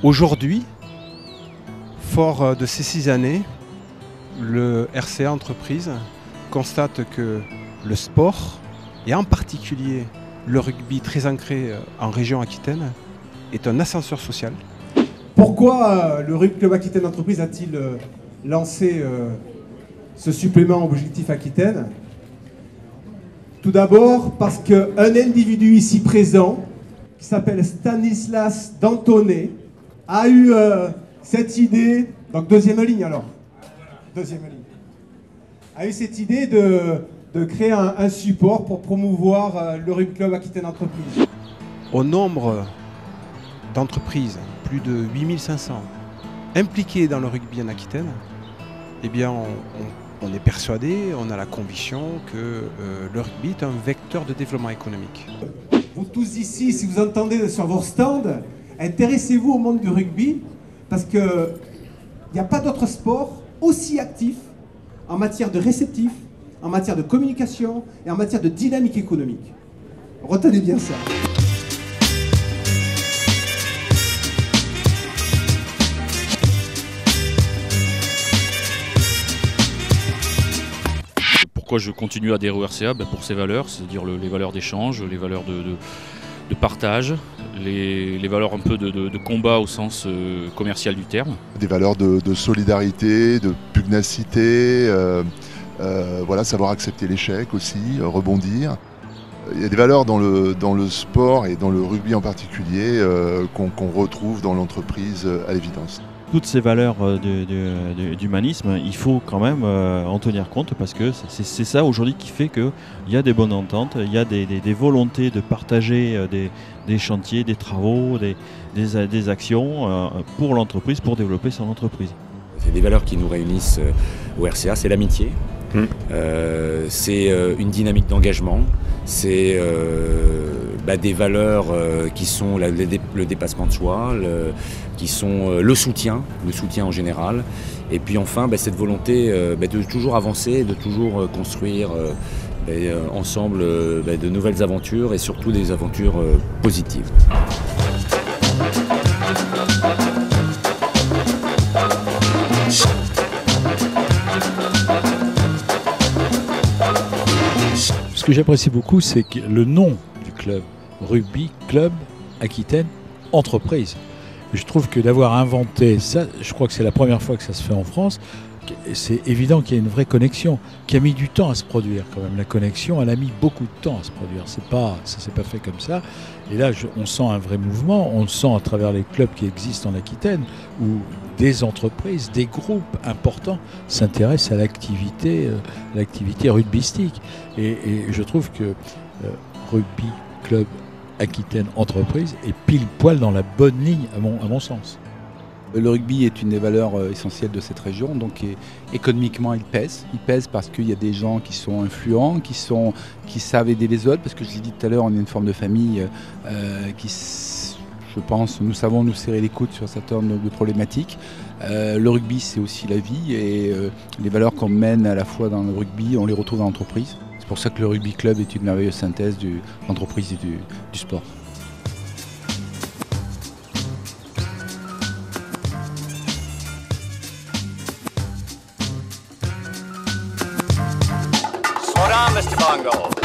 Aujourd'hui, fort de ces 6 années, le RCA Entreprise constate que le sport, et en particulier le rugby très ancré en région Aquitaine, est un ascenseur social. Pourquoi le Rugby Club Aquitaine Entreprise a-t-il lancé ce supplément Objectif Aquitaine? Tout d'abord parce qu'un individu ici présent, qui s'appelle Stanislas Dantonnet, a eu cette idée, donc deuxième ligne alors, a eu cette idée de créer un support pour promouvoir le Rugby Club Aquitaine Entreprise. Au nombre d'entreprises, plus de 8500 impliquées dans le rugby en Aquitaine, eh bien on est persuadé, on a la conviction que le rugby est un vecteur de développement économique. Vous tous ici, si vous entendez sur vos stands, intéressez-vous au monde du rugby parce qu'il n'y a pas d'autre sport aussi actif en matière de réceptif, en matière de communication et en matière de dynamique économique. Retenez bien ça. Pourquoi je continue à adhérer au RCA? Pour ses valeurs, c'est-à-dire les valeurs d'échange, les valeurs de partage, les valeurs un peu de combat au sens commercial du terme. Des valeurs de solidarité, de pugnacité, voilà, savoir accepter l'échec aussi, rebondir. Il y a des valeurs dans le sport et dans le rugby en particulier qu'on retrouve dans l'entreprise à l'évidence. Toutes ces valeurs d'humanisme, il faut quand même en tenir compte parce que c'est ça aujourd'hui qui fait qu'il y a des bonnes ententes, il y a des volontés de partager des chantiers, des travaux, des actions pour l'entreprise, pour développer son entreprise. C'est des valeurs qui nous réunissent au RCA, c'est l'amitié, c'est une dynamique d'engagement, c'est des valeurs qui sont le dépassement de soi, qui sont le soutien en général, et puis enfin cette volonté de toujours avancer, de toujours construire ensemble de nouvelles aventures et surtout des aventures positives. Ce que j'apprécie beaucoup, c'est que le nom du club, Rugby Club Aquitaine Entreprise. Je trouve que d'avoir inventé ça, je crois que c'est la première fois que ça se fait en France, c'est évident qu'il y a une vraie connexion, qui a mis du temps à se produire quand même. La connexion, elle a mis beaucoup de temps à se produire. Ça s'est pas fait comme ça. Et là, on sent un vrai mouvement. On le sent à travers les clubs qui existent en Aquitaine, où des entreprises, des groupes importants s'intéressent à l'activité rugbystique. Et je trouve que Rugby Club Aquitaine Entreprise est pile poil dans la bonne ligne à mon sens. Le rugby est une des valeurs essentielles de cette région, donc économiquement il pèse. Il pèse parce qu'il y a des gens qui sont influents, qui savent aider les autres, parce que je l'ai dit tout à l'heure, on est une forme de famille qui, je pense, nous savons nous serrer les coudes sur un certain nombre de problématiques. Le rugby, c'est aussi la vie, et les valeurs qu'on mène à la fois dans le rugby, on les retrouve dans l'entreprise. C'est pour ça que le Rugby Club est une merveilleuse synthèse de l'entreprise et du sport. Slow down, Mr. Bongo.